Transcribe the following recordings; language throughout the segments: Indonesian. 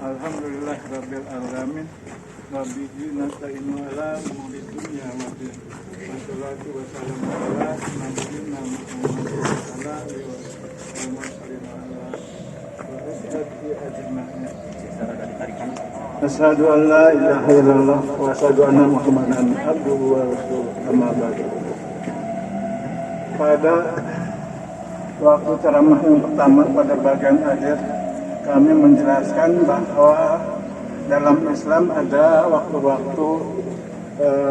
Alhamdulillah rabbil alamin. Wabihi nasta'inu ala umuri dunya waddin. Wassalatu wassalamu ala nabiyyina Muhammad sallallahu alaihi wasallam. Asyhadu an la ilaha illallah wa asyhadu anna Muhammadan abduhu wa rasuluh. Amma ba'du. Pada waktu ceramah yang pertama pada bagian akhir kami menjelaskan bahwa dalam Islam ada waktu-waktu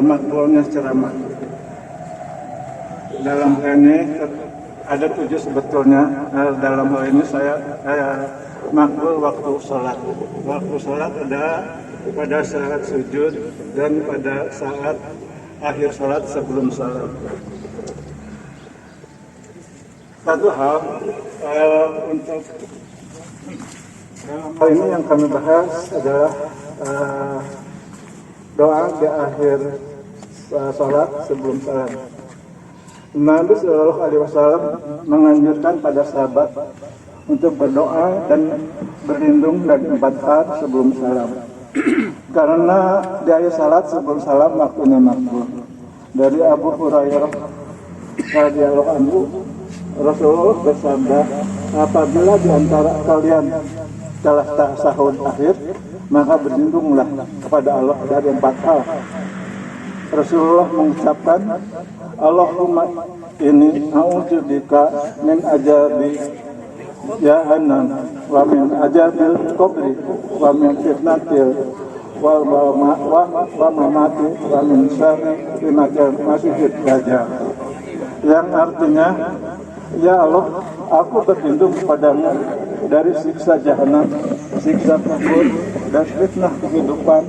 makbulnya ceramah. Dalam hal ini ada 7 sebetulnya. Dalam hal ini saya makbul waktu sholat. Waktu sholat ada pada saat sujud dan pada saat akhir sholat sebelum salam. Satu hal untuk dalam hal ini yang kami bahas adalah doa di akhir sholat sebelum salam. Nabi Shallallahu Alaihi Wasallam menganjurkan pada sahabat untuk berdoa dan berlindung dari 4 hal sebelum salam. Karena di akhir salat sebelum salam waktunya makbul. Dari Abu Hurairah radhiyallahu anhu, Rasulullah bersabda, apabila di antara kalian telah tasahud akhir, maka berlindunglah kepada Allah dari 4 hal. Rasulullah mengucapkan, Allahumma inni a'udzubika min azabi jahannam wa min azabil qabri wa min fitnatil wa mamati wa min syarri masiihid dajjal. Yang artinya, ya Allah, aku berlindung kepadamu dari siksa jahanam, siksa kubur, dan fitnah kehidupan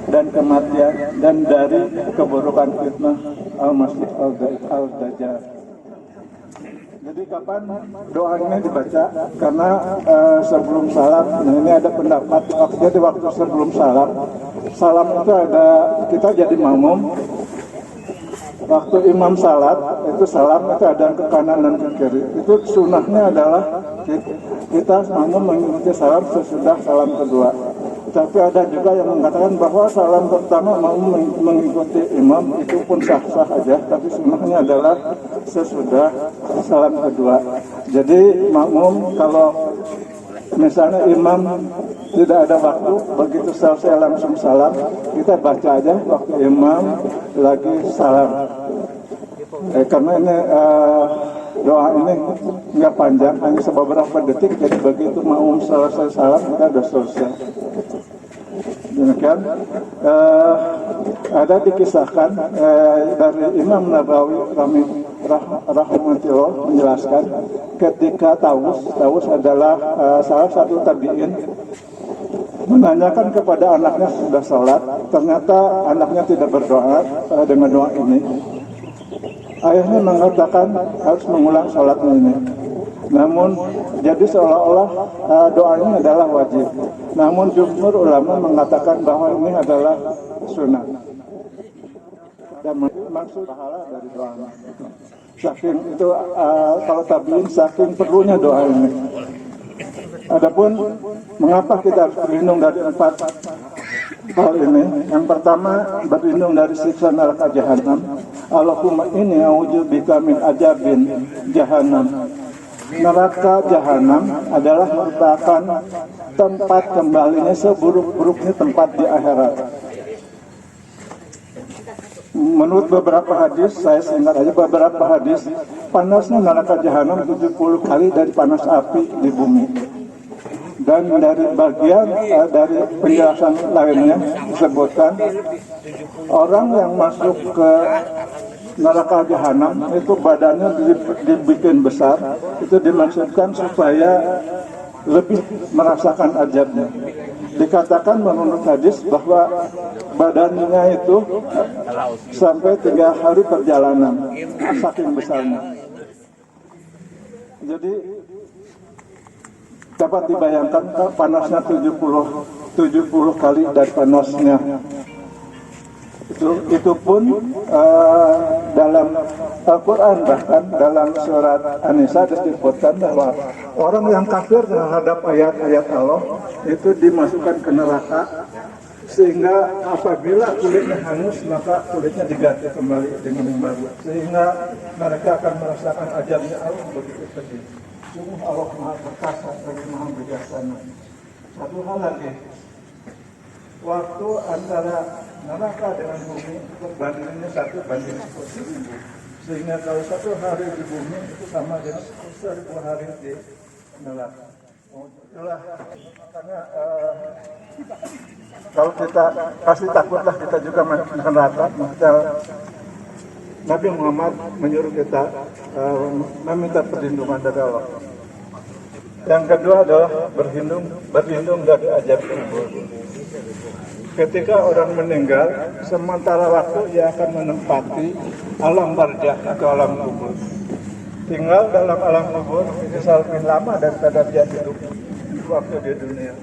dan kematian, dan dari keburukan fitnah al-masih al-dajjal. Jadi kapan doa ini dibaca? Karena sebelum salam, nah ini ada pendapat. Jadi waktu sebelum salam, salam itu ada, kita jadi makmum. Waktu imam salat, itu salam itu ada ke kanan dan ke kiri. Itu sunnahnya adalah kita makmum mengikuti salam sesudah salam kedua. Tapi ada juga yang mengatakan bahwa salam pertama makmum mengikuti imam itu pun sah-sah aja. Tapi sunnahnya adalah sesudah salam kedua. Jadi makmum kalau misalnya imam tidak ada waktu, begitu selesai langsung salam, kita baca aja waktu imam lagi salam. Karena ini doa ini nggak panjang, hanya beberapa detik, jadi begitu makmum selesai salam, kita sudah selesai. Demikian ada dikisahkan dari Imam Nabawi rahimahullah menjelaskan ketika Tawus adalah salah satu tabi'in menanyakan kepada anaknya sudah sholat, ternyata anaknya tidak berdoa dengan doa ini. Ayahnya mengatakan harus mengulang sholatnya ini. Namun jadi seolah-olah doa ini adalah wajib. Namun jumhur ulama mengatakan bahwa ini adalah sunnah. Dan maksud pahala dari doa. Saking itu kalau tabiin saking perlunya doa ini. Adapun mengapa kita harus berlindung dari 4 hal ini? Yang pertama, berlindung dari siksa neraka jahanam. Allahumma inni a'udzubika min azabin jahannam. Neraka jahanam adalah merupakan tempat kembalinya seburuk-buruknya tempat di akhirat. Menurut beberapa hadis, saya singkat aja beberapa hadis, panasnya neraka jahanam 70 kali dari panas api di bumi. Dan dari bagian dari penjelasan lainnya disebutkan orang yang masuk ke neraka jahanam itu badannya dibikin besar, itu dimaksudkan supaya lebih merasakan azabnya. Dikatakan menurut hadis bahwa badannya itu sampai 3 hari perjalanan, saking besarnya. Jadi dapat dibayangkan panasnya 70 kali dari panasnya Itu pun dalam Al-Quran, bahkan dalam surat An-Nisa disebutkan bahwa orang yang kafir terhadap ayat-ayat Allah itu dimasukkan ke neraka, sehingga apabila kulitnya hangus maka kulitnya diganti kembali dengan yang baru, sehingga mereka akan merasakan azabnya Allah begitu pedih. Sungguh Allah Maha Perkasa dan Maha Bijaksana. Satu hal lagi, waktu antara neraka dengan bumi perbandingannya 1:10.000, sehingga kalau 1 hari di bumi itu sama dengan 1000 hari di neraka. Itulah makanya kalau kita pasti takutlah kita juga masuk neraka. Maka Nabi Muhammad menyuruh kita meminta perlindungan dari Allah. Yang kedua adalah berlindung dari azab kubur. Ketika orang meninggal, sementara waktu ia akan menempati alam barzakh atau alam kubur. Tinggal dalam alam kubur bisa lebih lama daripada dia hidup waktu di dunia.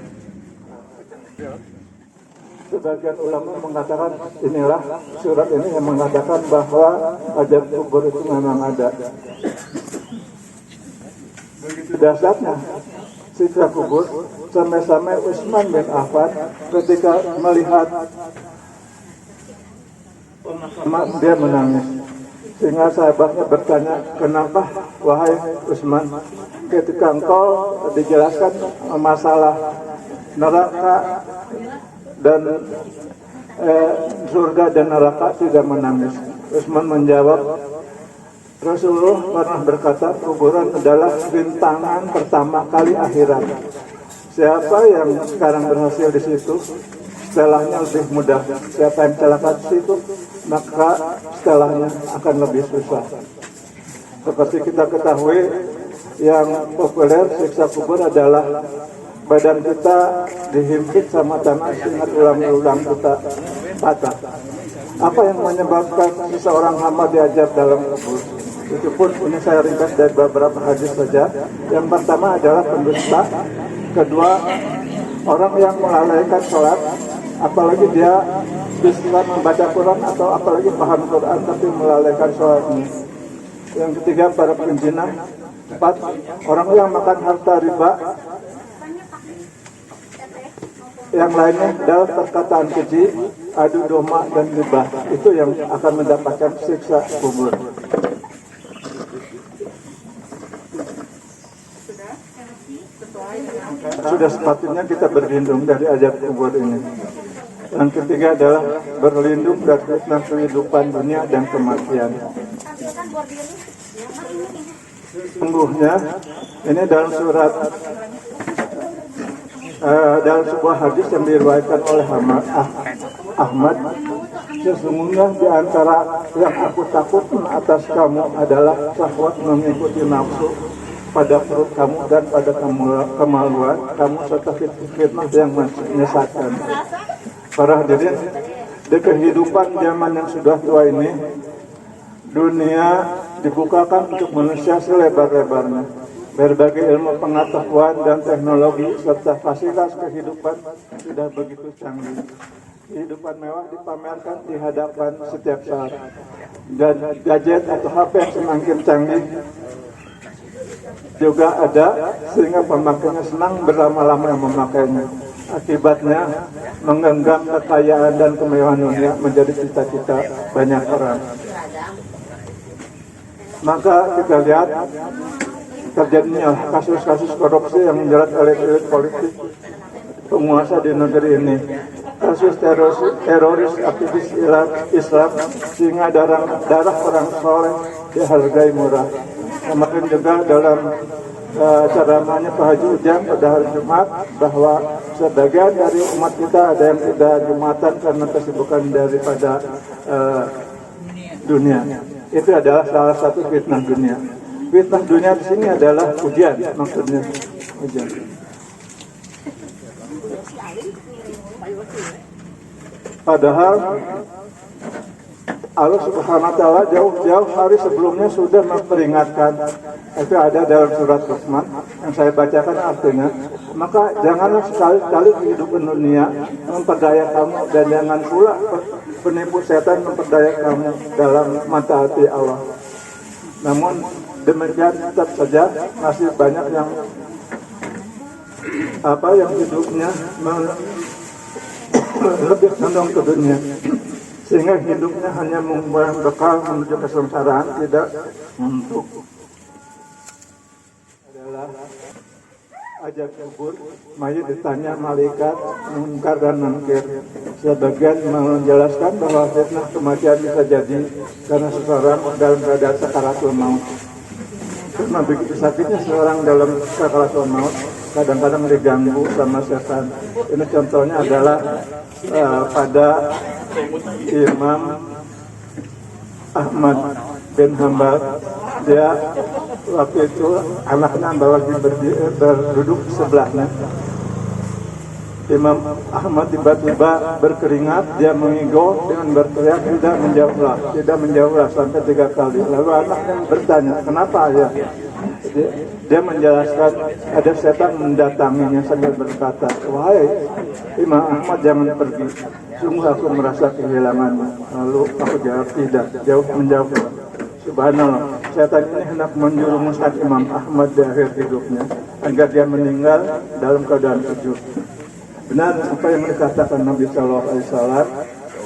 Sebagian ulama mengatakan, inilah surat ini yang mengatakan bahwa azab kubur itu memang ada. Begitu dahsyatnya siksa kubur, sampai-sampai Utsman bin Affan ketika melihat pemakaman dia menangis. Sehingga sahabatnya bertanya, kenapa wahai Utsman, ketika engkau dijelaskan masalah neraka dan surga dan neraka tidak menangis? Utsman menjawab, Rasulullah pernah berkata, kuburan adalah rintangan pertama kali akhirat. Siapa yang sekarang berhasil di situ, setelahnya lebih mudah. Siapa yang celaka di situ, maka setelahnya akan lebih susah. Seperti kita ketahui, yang populer siksa kubur adalah badan kita dihimpit sama tanah sehingga tulang-tulang kita patah. Apa yang menyebabkan seseorang hamba diazab dalam kubur? Itu pun ini saya ringkas dari beberapa hadis saja. Yang pertama adalah pendusta. Kedua, orang yang melalaikan sholat, apalagi dia bisa membaca Quran atau apalagi paham Quran tapi melalaikan sholatnya. Yang ketiga, para penzina. 4, orang yang makan harta riba. Yang lainnya adalah perkataan keji, adu domba dan riba. Itu yang akan mendapatkan siksa kubur. Sudah sepatutnya kita berlindung dari azab kubur ini. Yang ketiga adalah berlindung dari fitnah kehidupan dunia dan kematian. Sungguhnya ini dalam surat dalam sebuah hadis yang diriwayatkan oleh Ahmad, sesungguhnya di antara yang aku takut atas kamu adalah syahwat mengikuti nafsu pada perut kamu dan pada kemaluan kamu serta fitnah yang menyesatkan. Para hadirin, di kehidupan zaman yang sudah tua ini, dunia dibukakan untuk manusia selebar-lebarnya. Berbagai ilmu pengetahuan dan teknologi serta fasilitas kehidupan sudah begitu canggih. Kehidupan mewah dipamerkan di hadapan setiap saat. Dan gadget atau HP yang semakin canggih juga ada, sehingga pemakainya senang berlama-lama memakainya. Akibatnya menggenggam kekayaan dan kemewahan dunia menjadi cita-cita banyak orang. Maka kita lihat terjadinya kasus-kasus korupsi yang menjerat elit-elit politik penguasa di negeri ini. Kasus teroris aktivis Islam sehingga darah orang soleh dihargai murah. Kemarin juga dalam ceramahnya Pak Haji Ujang pada hari Jumat bahwa sebagian dari umat kita ada yang tidak Jumatan karena kesibukan daripada dunia. Itu adalah salah satu fitnah dunia. Fitnah dunia di sini adalah ujian, maksudnya ujian. Padahal Allah Subhanahu wa Ta'ala jauh-jauh hari sebelumnya sudah memperingatkan. Itu ada dalam surat Luqman yang saya bacakan artinya. Maka janganlah sekali-kali kehidupan dunia memperdaya kamu, dan jangan pula penipu setan memperdaya kamu dalam mentaati Allah. Namun demikian tetap saja masih banyak yang hidupnya lebih condong ke dunia, sehingga hidupnya hanya membuat bekal menuju kesengsaraan, tidak untuk adalah ajab kubur. Mayat ditanya malaikat Munkar dan Nakir. Sebagian menjelaskan bahwa fitnah kematian bisa jadi karena seseorang dalam keadaan sakaratul maut. Karena begitu sakitnya seorang dalam sakaratul maut, kadang-kadang diganggu sama setan. Ini contohnya adalah pada Imam Ahmad bin Hanbal. Dia waktu itu anaknya lagi berduduk sebelahnya. Imam Ahmad tiba-tiba berkeringat, dia mengigo dengan berteriak, tidak menjawablah sampai 3 kali. Lalu anaknya bertanya, kenapa ya? Dia menjelaskan ada setan mendatanginya sambil berkata, wahai Imam Ahmad, jangan pergi, sungguh aku merasa kehilanganmu. Lalu aku jawab, tidak, jauh menjawab. Subhanallah, setan ini hendak menjerumuskan Imam Ahmad di akhir hidupnya agar dia meninggal dalam keadaan sujud. Benar apa yang dikatakan Nabi Sallallahu Alaihi Wasallam,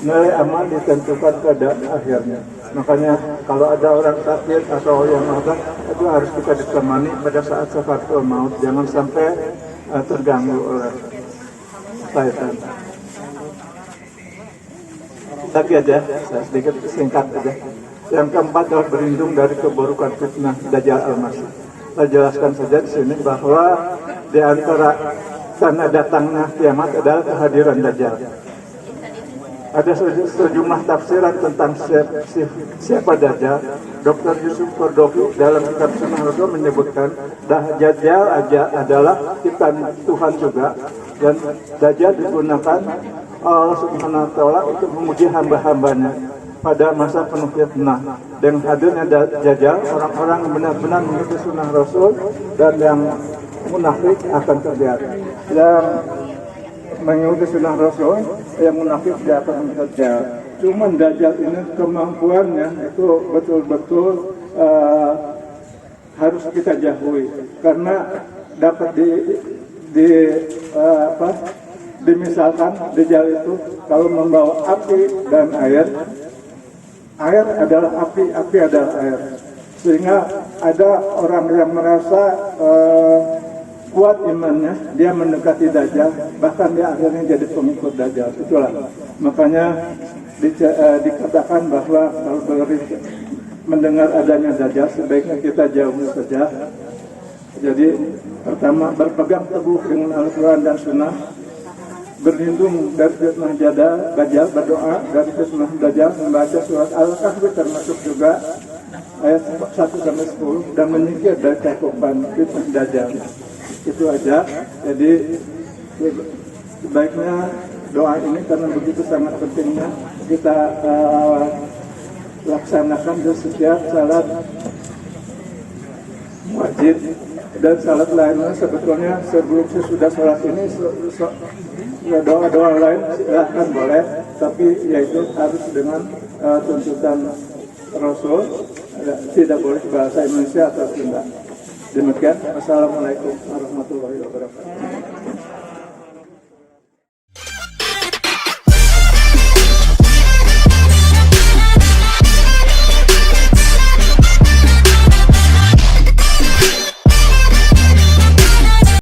nilai amal ditentukan pada akhirnya. Makanya kalau ada orang sakit atau yang apa, itu harus kita ditemani pada saat sakaratul maut, jangan sampai terganggu oleh syaitan. Lagi aja, saya sedikit singkat aja. Yang keempat adalah berlindung dari keburukan fitnah Dajjal Al-Masih. Saya jelaskan saja di sini bahwa di antara tanda datangnya kiamat adalah kehadiran Dajjal. Ada sejumlah tafsiran tentang siapa Dajjal. Dr. Yusuf Kordowi dalam kitab Sunnah Rasul menyebutkan Dajjal adalah ciptaan Tuhan juga, dan Dajjal digunakan Allah Subhanahu wa Ta'ala untuk menguji hamba-hambanya pada masa penuh fitnah. Dengan hadirnya Dajjal, orang-orang benar-benar mengikuti Sunnah Rasul, dan yang munafik akan terlihat. Yang mengikuti Sunnah Rasul, yang munafik dia akan terlihat. Cuman Dajjal ini kemampuannya itu betul-betul harus kita jauhi, karena dapat dimisalkan Dajjal itu kalau membawa api dan air adalah api, api adalah air, sehingga ada orang yang merasa kuat imannya, dia mendekati Dajjal, bahkan dia akhirnya jadi pengikut Dajjal. Itulah makanya dikatakan bahwa kalau mendengar adanya Dajjal sebaiknya kita jauh saja. Jadi pertama, berpegang teguh dengan Al-Quran dan Sunnah, berlindung dari fitnah Dajjal, berdoa dari fitnah Dajjal, membaca surat Al-Kahfi termasuk juga ayat 1-10, dan menyingkir dari cakupan fitnah Dajjal. Itu aja. Jadi sebaiknya doa ini, karena begitu sangat pentingnya, kita laksanakan di setiap salat wajib dan salat lainnya. Sebetulnya sebelum sesudah salat ini doa-doa lain silahkan boleh, tapi yaitu harus dengan tuntutan Rasul, tidak boleh bahasa Indonesia atau Sunda. Demikian, Assalamualaikum warahmatullahi wabarakatuh.